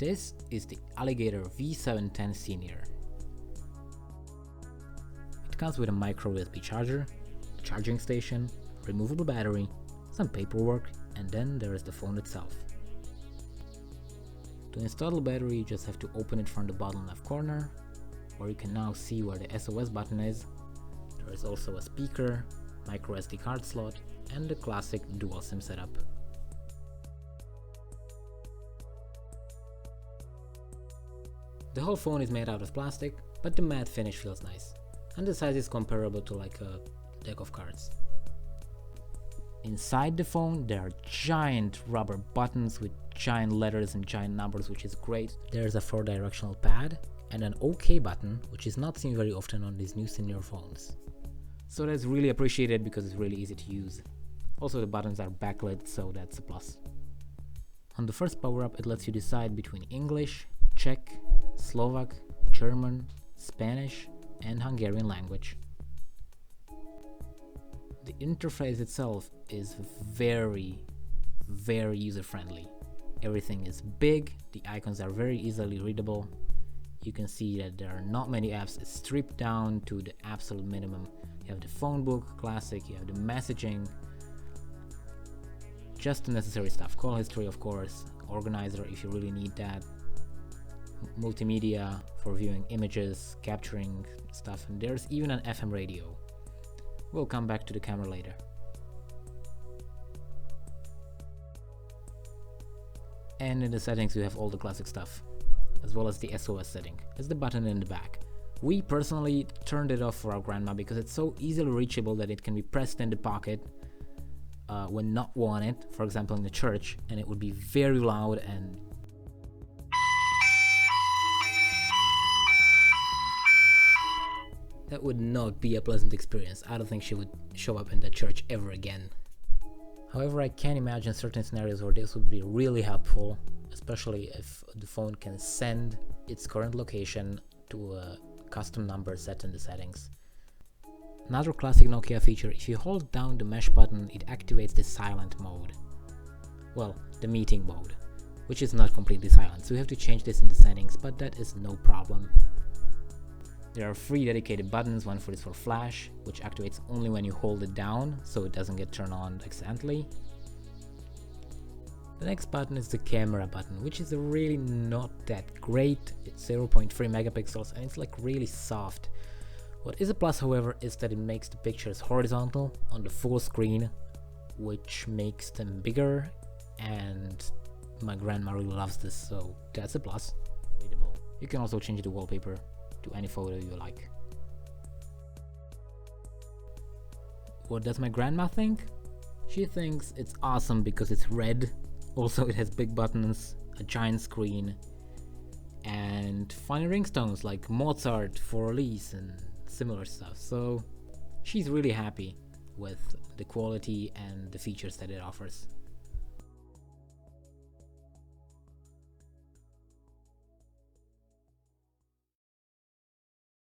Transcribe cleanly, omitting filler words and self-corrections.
This is the Aligator V710 Senior. It comes with a micro USB charger, a charging station, removable battery, some paperwork, and then there is the phone itself. To install the battery, you just have to open it from the bottom left corner, where you can now see where the SOS button is. There is also a speaker, micro SD card slot, and the classic dual SIM setup. The whole phone is made out of plastic, but the matte finish feels nice, and the size is comparable to like a deck of cards. Inside the phone there are giant rubber buttons with giant letters and giant numbers, which is great. There's a 4-directional pad and an OK button, which is not seen very often on these new senior phones. So that's really appreciated because it's really easy to use. Also the buttons are backlit, so that's a plus. On the first power up, it lets you decide between English, Czech, Slovak, German, Spanish, and Hungarian language. The interface itself is very user-friendly. Everything is big, the icons are very easily readable. You can see that there are not many apps. It's stripped down to the absolute minimum. You have the phone book, classic, you have the messaging, just the necessary stuff. Call history, of course, organizer if you really need that, multimedia for viewing images, capturing stuff, and there's even an FM radio. We'll come back to the camera later. And in the settings you have all the classic stuff, as well as the SOS setting. It's the button in the back. We personally turned it off for our grandma because it's so easily reachable that it can be pressed in the pocket when not wanted, for example in the church, and it would be very loud and that would not be a pleasant experience. I don't think she would show up in that church ever again. However, I can imagine certain scenarios where this would be really helpful, especially if the phone can send its current location to a custom number set in the settings. Another classic Nokia feature, if you hold down the mesh button, it activates the silent mode. Well, the meeting mode, which is not completely silent, so you have to change this in the settings, but that is no problem. There are 3 dedicated buttons, one for flash, which activates only when you hold it down, so it doesn't get turned on accidentally. The next button is the camera button, which is really not that great. It's 0.3 megapixels and it's like really soft. What is a plus, however, is that it makes the pictures horizontal on the full screen, which makes them bigger, and my grandma really loves this, so that's a plus. Readable. You can also change the wallpaper to any photo you like. What does my grandma think? She thinks it's awesome because it's red, also it has big buttons, a giant screen, and funny ringtones like Mozart for Elise and similar stuff, so she's really happy with the quality and the features that it offers.